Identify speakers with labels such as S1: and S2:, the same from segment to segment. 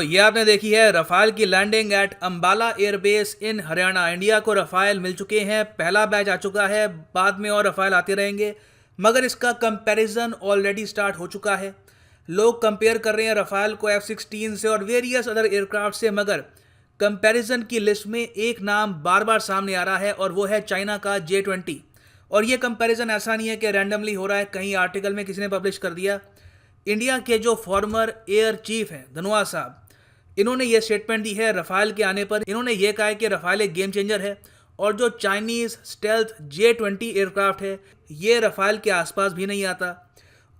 S1: ये आपने देखी है रफाल की landing at Ambala airbase in Haryana. India को रफाल मिल चुके हैं, पहला बैच आ चुका है, बाद में और रफाल आते रहेंगे, मगर इसका कंपैरिजन ऑलरेडी स्टार्ट हो चुका है। लोग कंपेयर कर रहे हैं रफाल को F-16 से और वेरियस अदर एयरक्राफ्ट से, मगर कंपैरिजन की लिस्ट में एक नाम बार बार सामने आ रहा है और वो है चाइना का J-20। और ये कंपैरिजन ऐसा नहीं है कि रैंडमली हो रहा है, कहीं आर्टिकल में किसी ने पब्लिश कर दिया। इंडिया के जो फॉर्मर एयर चीफ हैं धनोआ साहब, इन्होंने ये स्टेटमेंट दी है रफाल के आने पर। इन्होंने ये कहा है कि रफाल एक गेम चेंजर है और जो चाइनीज स्टेल्थ J-20 एयरक्राफ्ट है ये रफाल के आसपास भी नहीं आता।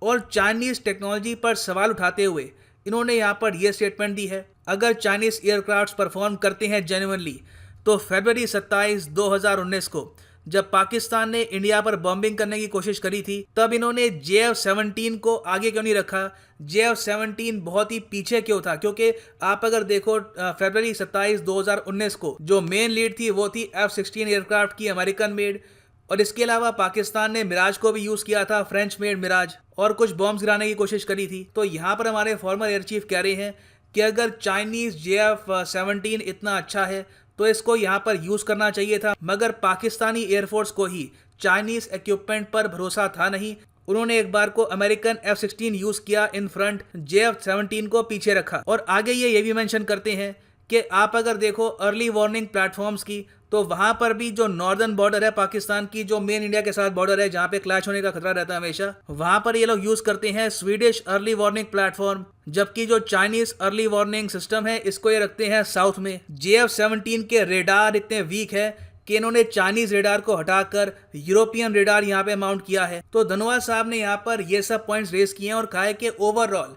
S1: और चाइनीज टेक्नोलॉजी पर सवाल उठाते हुए इन्होंने यहाँ पर यह स्टेटमेंट दी है, अगर चाइनीज एयरक्राफ्ट परफॉर्म करते हैं जेन्युइनली तो फरवरी 27, 2019 को जब पाकिस्तान ने इंडिया पर बॉम्बिंग करने की कोशिश करी थी तब इन्होंने JF-17 को आगे क्यों नहीं रखा, JF-17 बहुत ही पीछे क्यों था? क्योंकि आप अगर देखो फरवरी 27, 2019 को जो मेन लीड थी वो थी F-16 एयरक्राफ्ट की, अमेरिकन मेड। और इसके अलावा पाकिस्तान ने मिराज को भी यूज किया था, फ्रेंच मेड मिराज, और कुछ बॉम्ब्स गिराने की कोशिश करी थी। तो यहाँ पर हमारे फॉर्मर एयर चीफ कह रहे हैं कि अगर चाइनीज JF-17 इतना अच्छा है तो इसको यहाँ पर यूज करना चाहिए था, मगर पाकिस्तानी एयरफोर्स को ही चाइनीज इक्विपमेंट पर भरोसा था नहीं। उन्होंने एक बार को अमेरिकन F-16 यूज किया इन फ्रंट, JF-17 को पीछे रखा। और आगे ये भी मेंशन करते हैं कि आप अगर देखो अर्ली वार्निंग प्लेटफॉर्म्स की तो वहां पर भी जो नॉर्दर्न बॉर्डर है पाकिस्तान की, जो मेन इंडिया के साथ बॉर्डर है जहां पे क्लैश होने का खतरा रहता है हमेशा, वहां पर ये लोग यूज करते हैं स्वीडिश अर्ली वार्निंग प्लेटफॉर्म, जबकि जो चाइनीज अर्ली वार्निंग सिस्टम है इसको ये रखते हैं साउथ में। JF-17 के रेडार इतने वीक है कि इन्होंने चाइनीज रेडार को हटाकर यूरोपियन रेडार यहाँ पे माउंट किया है। तो धनोआ साहब ने यहाँ पर ये सब पॉइंट्स रेज किए हैं और कहा है कि ओवरऑल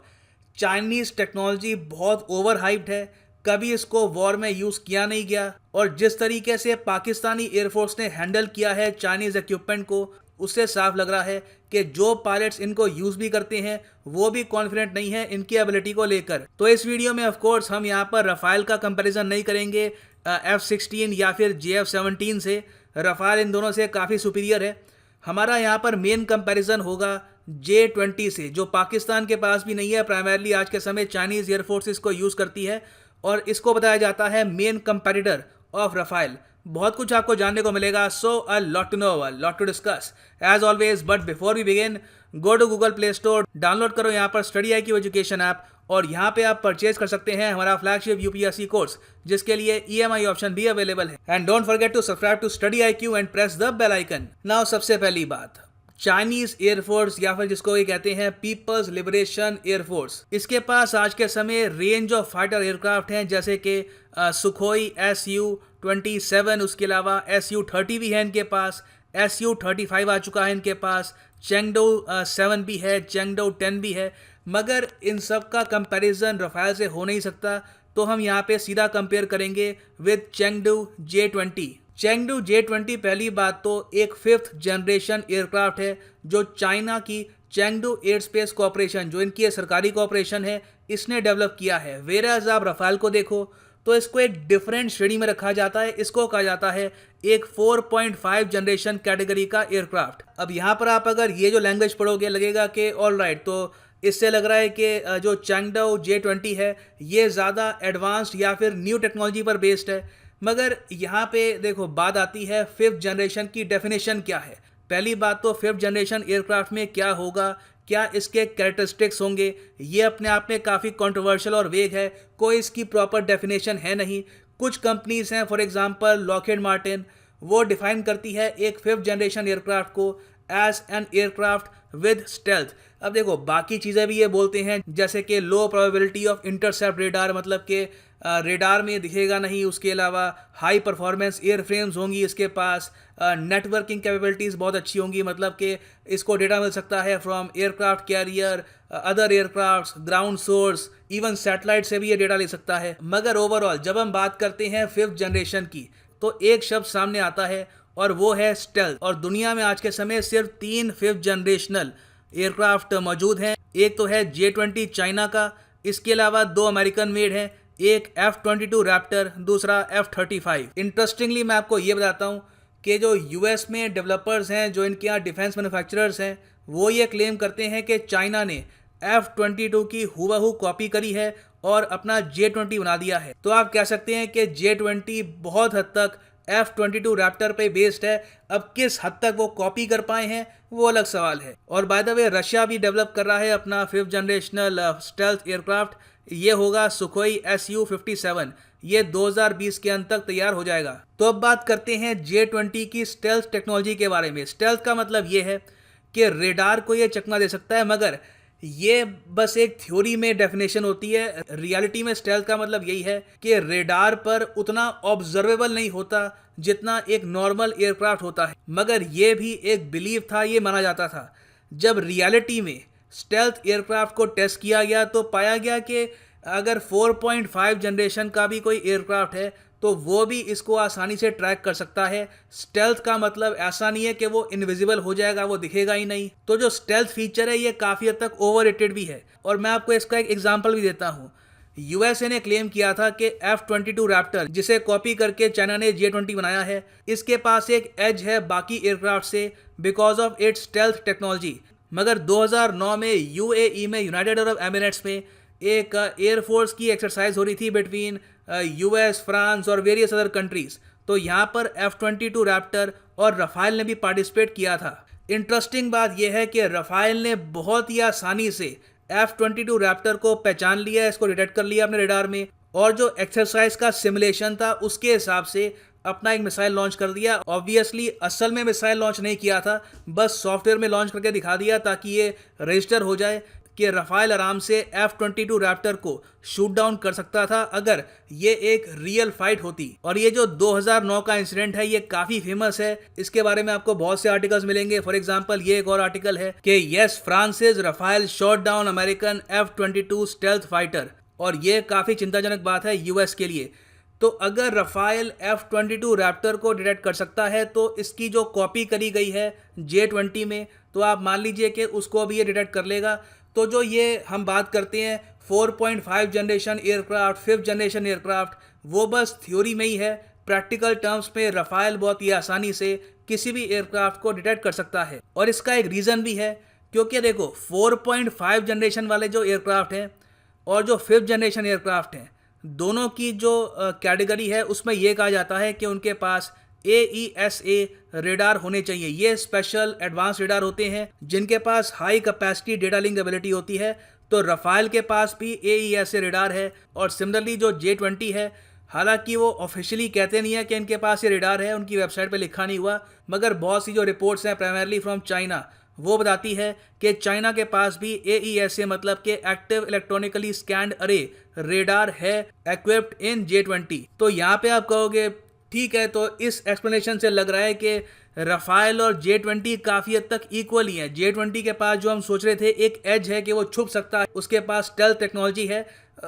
S1: चाइनीज टेक्नोलॉजी बहुत ओवर हाइप्ड है, कभी इसको वॉर में यूज किया नहीं गया। और जिस तरीके से पाकिस्तानी एयरफोर्स ने हैंडल किया है चाइनीज इक्विपमेंट को, उससे साफ लग रहा है कि जो पायलट्स इनको यूज भी करते हैं वो भी कॉन्फिडेंट नहीं है इनकी एबिलिटी को लेकर। तो इस वीडियो में ऑफ कोर्स हम यहाँ पर रफाल का कंपैरिजन नहीं करेंगे F-16 या फिर JF-17 से। रफाल इन दोनों से काफ़ी सुपीरियर है। हमारा यहाँ पर मेन कंपैरिजन होगा J-20 से, जो पाकिस्तान के पास भी नहीं है। प्राइमरली आज के समय चाइनीज एयरफोर्स इसको यूज़ करती है और इसको बताया जाता है मेन कंपेटिटर ऑफ रफाल। बहुत कुछ आपको जानने को मिलेगा, so a lot to know, a lot to discuss as always. But before we begin, go to Google Play Store, download करो यहाँ पर स्टडी IQ एजुकेशन ऐप, और यहाँ पे आप परचेज कर सकते हैं हमारा फ्लैगशिप UPSC कोर्स, जिसके लिए EMI ऑप्शन भी अवेलेबल है। And don't forget to subscribe to study IQ and press the bell icon. Now सबसे पहली बात, चाइनीज एयरफोर्स या फिर जिसको ये कहते हैं पीपल्स लिबरेशन एयरफोर्स, इसके पास आज के समय रेंज ऑफ फाइटर एयरक्राफ्ट हैं जैसे कि सुखोई Su-27, उसके अलावा Su-30 भी है इनके पास, Su-35 आ चुका है इनके पास, चेंगडू 7 भी है, चेंगडू 10 भी है। मगर इन सब का कंपैरिजन रफाल से हो नहीं सकता, तो हम यहाँ पे सीधा कंपेयर करेंगे with Chengdu J-20। Chengdu J-20 पहली बात तो एक 5th जनरेशन एयरक्राफ्ट है जो चाइना की चेंगडू एयर स्पेस कॉर्पोरेशन, जो इनकी सरकारी कॉर्पोरेशन है, इसने डेवलप किया है। वेराज आप रफाल को देखो तो इसको एक डिफरेंट श्रेणी में रखा जाता है, इसको कहा जाता है एक 4.5 जनरेशन कैटेगरी का एयरक्राफ्ट। अब यहाँ पर आप अगर ये जो लैंग्वेज पढ़ोगे लगेगा कि ऑल राइट, तो इससे लग रहा है कि जो चेंगडू J-20 है ये ज़्यादा एडवांस्ड या फिर न्यू टेक्नोलॉजी पर बेस्ड है। मगर यहाँ पे देखो बात आती है 5th जनरेशन की डेफिनेशन क्या है। पहली बात तो 5th जनरेशन एयरक्राफ्ट में क्या होगा, क्या इसके कैरेक्टरिस्टिक्स होंगे, ये अपने आप में काफ़ी कंट्रोवर्शियल और वेग है, कोई इसकी प्रॉपर डेफिनेशन है नहीं। कुछ कंपनीज हैं, फॉर एग्जांपल लॉकहीड मार्टिन, वो डिफाइन करती है एक 5th जनरेशन एयरक्राफ्ट को as an aircraft with stealth. अब देखो बाकी चीज़ें भी ये बोलते हैं जैसे कि लो प्रोबेबिलिटी ऑफ इंटरसेप्ट रेडार, मतलब कि रेडार में दिखेगा नहीं, उसके अलावा हाई परफॉर्मेंस एयर फ्रेम्स होंगी इसके पास, नेटवर्किंग कैपेबिलिटीज़ बहुत अच्छी होंगी, मतलब कि इसको डेटा मिल सकता है from aircraft carrier, other aircrafts, ground source, even satellite से भी ये डेटा ले सकता है। मगर ओवरऑल जब हम बात करते हैं 5th जनरेशन की तो एक शब्द सामने आता है और वो है स्टेल्थ। और दुनिया में आज के समय सिर्फ 3 5th जनरेशनल एयरक्राफ्ट मौजूद हैं। एक तो है J-20 चाइना का, इसके अलावा 2 अमेरिकन मेड हैं, एक F-22 रैप्टर, दूसरा F-35। इंटरेस्टिंगली मैं आपको ये बताता हूँ कि जो US में डेवलपर्स हैं, जो इनके यहाँ डिफेंस मैन्युफैक्चरर्स हैं, वो ये क्लेम करते हैं कि चाइना ने F-22 की हूबहू कॉपी करी है और अपना J-20 बना दिया है। तो आप कह सकते हैं कि J-20 बहुत हद तक F-22 रैप्टर पे बेस्ड है। अब किस हद तक वो कॉपी कर पाए हैं वो अलग सवाल है। और बाय द वे रशिया भी डेवलप कर रहा है अपना 5th जनरेशनल स्टेल्थ एयरक्राफ्ट। ये होगा सुखोई Su-57। ये 2020 के अंत तक तैयार हो जाएगा। तो अब बात करते हैं J-20 की स्टेल्थ टेक्नोलॉजी के बारे में। स्टेल्थ का मतलब ये है कि रेडार को ये चकमा दे सकता है, मगर ये बस एक थ्योरी में डेफिनेशन होती है। रियलिटी में स्टेल्थ का मतलब यही है कि रेडार पर उतना ऑब्जर्वेबल नहीं होता जितना एक नॉर्मल एयरक्राफ्ट होता है। मगर ये भी एक बिलीव था, ये माना जाता था। जब रियलिटी में स्टेल्थ एयरक्राफ्ट को टेस्ट किया गया तो पाया गया कि अगर 4.5 जनरेशन का भी कोई एयरक्राफ्ट है तो वो भी इसको आसानी से ट्रैक कर सकता है। स्टेल्थ का मतलब ऐसा नहीं है कि वो इनविजिबल हो जाएगा, वो दिखेगा ही नहीं। तो जो स्टेल्थ फीचर है ये काफ़ी हद तक ओवररेटेड भी है। और मैं आपको इसका एक एग्जांपल भी देता हूँ। यूएसए ने क्लेम किया था कि F-22 रैप्टर, जिसे कॉपी करके चाइना ने J-20 बनाया है, इसके पास एक एज है बाकी एयरक्राफ्ट से because of its stealth technology. मगर 2009 में यूएई में, यूनाइटेड अरब एमिरेट्स में, एक एयरफोर्स की एक्सरसाइज हो रही थी बिटवीन यूएस, फ्रांस और वेरियस अदर कंट्रीज। तो यहाँ पर F-22 रैप्टर और रफाइल ने भी पार्टिसिपेट किया था। इंटरेस्टिंग बात यह है कि रफाइल ने बहुत ही आसानी से F-22 रैप्टर को पहचान लिया, इसको डिटेक्ट कर लिया अपने रडार में, और जो एक्सरसाइज का सिमुलेशन था उसके हिसाब से अपना एक मिसाइल लॉन्च कर दिया। ऑब्वियसली असल में मिसाइल लॉन्च नहीं किया था, बस सॉफ्टवेयर में लॉन्च करके दिखा दिया ताकि ये रजिस्टर हो जाए कि रफाइल आराम से F-22 रैप्टर को शूट डाउन कर सकता था अगर ये एक रियल फाइट होती। और ये जो 2009 का इंसिडेंट है ये काफ़ी फेमस है। इसके बारे में आपको बहुत से आर्टिकल्स मिलेंगे। फॉर एग्जांपल ये एक और आर्टिकल है कि yes, Francis Rafale shot down American F-22 stealth fighter. और ये काफ़ी चिंताजनक बात है यूएस के लिए। तो अगर रफाइल F-22 रैप्टर को डिटेक्ट कर सकता है तो इसकी जो कॉपी करी गई है J-20 में, तो आप मान लीजिए कि उसको भी ये डिटेक्ट कर लेगा। तो जो ये हम बात करते हैं 4.5 generation aircraft, 5th generation aircraft, वो बस थ्योरी में ही है। प्रैक्टिकल टर्म्स में रफाइल बहुत ही आसानी से किसी भी एयरक्राफ्ट को डिटेक्ट कर सकता है। और इसका एक रीज़न भी है, क्योंकि देखो 4.5 जनरेशन वाले जो एयरक्राफ्ट हैं और जो 5th जनरेशन एयरक्राफ्ट हैं, दोनों की जो कैटेगरी है उसमें यह कहा जाता है कि उनके पास AESA रेडार होने चाहिए। ये स्पेशल एडवांस रेडार होते हैं जिनके पास high capacity data link ability होती है। तो रफाइल के पास भी AESA रेडार है। और सिमिलरली जो J-20 है, हालांकि वो ऑफिशियली कहते नहीं है कि इनके पास ये रेडार है, उनकी वेबसाइट पे लिखा नहीं हुआ, मगर बहुत सी जो रिपोर्ट्स हैं प्राइमरली फ्रॉम चाइना, वो बताती है कि चाइना के पास भी AESA मतलब कि एक्टिव इलेक्ट्रॉनिकली स्कैन्ड अरे रेडार है इक्विप्ड इन J-20। तो यहाँ पे आप कहोगे ठीक है, तो इस एक्सप्लेनेशन से लग रहा है कि रफाइल और J-20 काफ़ी हद तक इक्वल ही है। J-20 के पास जो हम सोच रहे थे एक एज है कि वो छुप सकता है, उसके पास स्टेल्थ टेक्नोलॉजी है,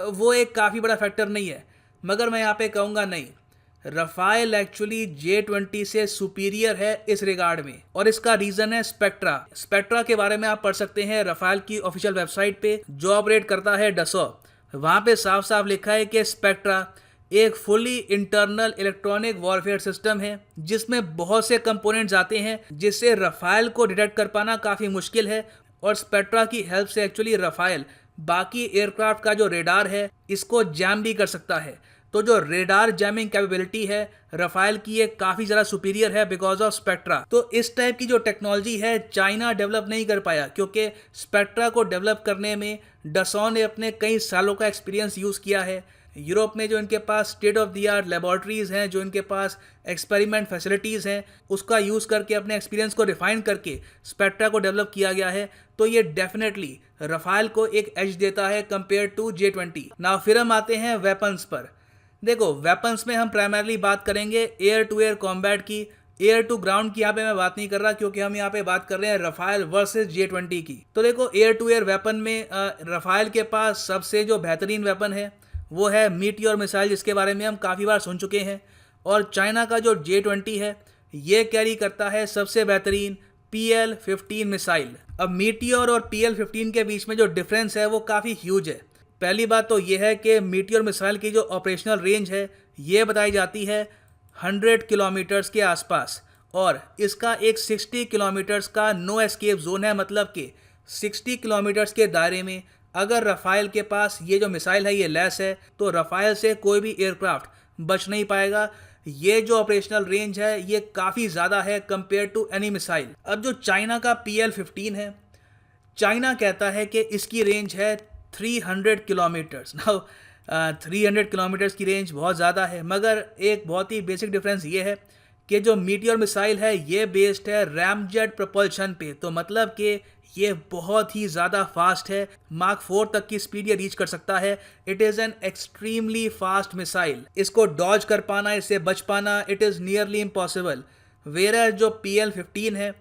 S1: वो एक काफ़ी बड़ा फैक्टर नहीं है। मगर मैं यहाँ पे कहूँगा नहीं, रफाइल एक्चुअली J-20 से सुपीरियर है इस रिगार्ड में। और इसका रीज़न है स्पेक्ट्रा। स्पेक्ट्रा के बारे में आप पढ़ सकते हैं रफाइल की ऑफिशियल वेबसाइट पे, जो ऑपरेट करता है डसॉ। वहाँ पे साफ साफ लिखा है कि स्पेक्ट्रा एक fully internal electronic warfare system है जिसमें बहुत से कंपोनेंट्स आते हैं, जिससे रफाइल को डिटेक्ट कर पाना काफ़ी मुश्किल है। और स्पेक्ट्रा की हेल्प से एक्चुअली रफाइल बाकी एयरक्राफ्ट का जो रेडार है इसको जैम भी कर सकता है। तो जो रेडार जैमिंग कैपेबिलिटी है रफाइल की, ये काफ़ी ज़्यादा सुपीरियर है बिकॉज ऑफ स्पेक्ट्रा। तो इस टाइप की जो टेक्नोलॉजी है चाइना डेवलप नहीं कर पाया, क्योंकि स्पेक्ट्रा को डेवलप करने में डसॉ ने अपने कई सालों का एक्सपीरियंस यूज़ किया है। यूरोप में जो इनके पास state of the art laboratories हैं, जो इनके पास एक्सपेरिमेंट फैसिलिटीज़ हैं, उसका यूज़ करके अपने एक्सपीरियंस को रिफाइन करके स्पेक्ट्रा को डेवलप किया गया है। तो ये डेफिनेटली रफाइल को एक एज देता है कंपेयर टू J-20। नाउ फिर हम आते हैं वेपन्स पर। देखो वेपन्स में हम प्राइमरली बात करेंगे एयर टू एयर कॉम्बैट की। एयर टू ग्राउंड की यहाँ पे मैं बात नहीं कर रहा, क्योंकि हम यहाँ पे बात कर रहे हैं रफाइल वर्सेस J-20 की। तो देखो एयर टू एयर वेपन में रफाइल के पास सबसे जो बेहतरीन वेपन है वो है मीटियोर मिसाइल, जिसके बारे में हम काफ़ी बार सुन चुके हैं। और चाइना का जो J-20 है ये कैरी करता है सबसे बेहतरीन PL-15 मिसाइल। अब मीटियोर और PL-15 के बीच में जो डिफरेंस है वो काफ़ी ह्यूज है। पहली बात तो ये है कि मीटियोर मिसाइल की जो ऑपरेशनल रेंज है ये बताई जाती है 100 किलोमीटर्स के आसपास, और इसका एक 60 किलोमीटर्स का नो एस्केप जोन है। मतलब कि 60 किलोमीटर्स के दायरे में अगर रफाल के पास ये जो मिसाइल है ये लेस है तो रफाल से कोई भी एयरक्राफ्ट बच नहीं पाएगा। ये जो ऑपरेशनल रेंज है ये काफ़ी ज़्यादा है कंपेयर टू एनी मिसाइल। अब जो चाइना का PL-15 है, चाइना कहता है कि इसकी रेंज है 300 किलोमीटर्स। नाउ 300 किलोमीटर्स की रेंज बहुत ज़्यादा है, मगर एक बहुत ही बेसिक डिफरेंस ये है कि जो मीटियोर मिसाइल है ये बेस्ड है रैमजेट प्रपल्शन पे, तो मतलब कि ये बहुत ही ज़्यादा फास्ट है। मार्क 4 तक की स्पीड ये रीच कर सकता है। It is an extremely fast missile. इसको डॉज कर पाना, इससे बच पाना, it is nearly impossible. Where जो PL-15 है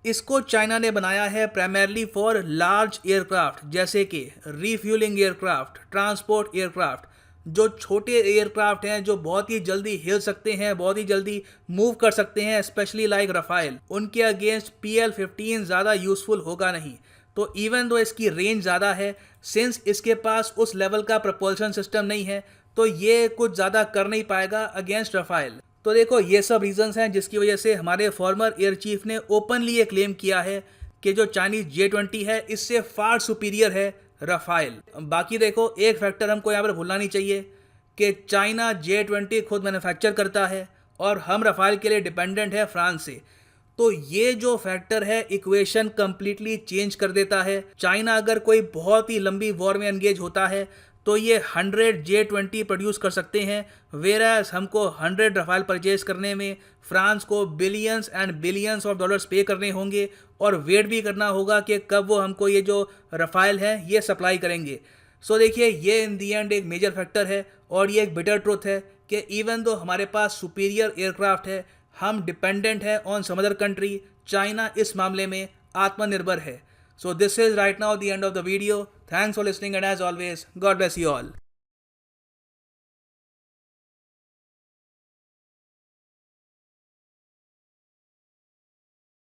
S1: इसको चाइना ने बनाया है प्राइमरली फॉर लार्ज एयरक्राफ्ट, जैसे कि रीफ्यूलिंग एयरक्राफ्ट, ट्रांसपोर्ट एयरक्राफ्ट। जो छोटे एयरक्राफ्ट हैं जो बहुत ही जल्दी हिल सकते हैं, बहुत ही जल्दी मूव कर सकते हैं, स्पेशली लाइक रफाइल, उनके अगेंस्ट PL-15 ज़्यादा यूजफुल होगा नहीं। तो इवन दो इसकी रेंज ज़्यादा है, सिंस इसके पास उस लेवल का प्रपोल्शन सिस्टम नहीं है, तो ये कुछ ज़्यादा कर नहीं पाएगा अगेंस्ट रफाइल। तो देखो ये सब रीजंस हैं जिसकी वजह से हमारे फॉर्मर एयर चीफ ने ओपनली ये क्लेम किया है कि जो चाइनीज J-20 है इससे फार सुपीरियर है रफाइल। बाकी देखो एक फैक्टर हमको यहाँ पर भूलना नहीं चाहिए कि चाइना J-20 खुद मैन्युफैक्चर करता है और हम रफाइल के लिए डिपेंडेंट है फ्रांस से। तो ये जो फैक्टर है इक्वेशन कंप्लीटली चेंज कर देता है। चाइना अगर कोई बहुत ही लंबी वॉर में एंगेज होता है तो ये 100 J-20 प्रोड्यूस कर सकते हैं, वेरास हमको 100 रफाल परचेज करने में फ्रांस को billions and billions of dollars पे करने होंगे और वेट भी करना होगा कि कब वो हमको ये जो रफाइल हैं ये सप्लाई करेंगे। सो देखिए ये इन दी एंड एक मेजर फैक्टर है और ये एक बिटर ट्रुथ है कि इवन दो हमारे पास सुपीरियर एयरक्राफ्ट है, हम डिपेंडेंट है on some other country. China इस मामले में आत्मनिर्भर है। So this is right now the end of the video. Thanks for listening and as always, God bless you all.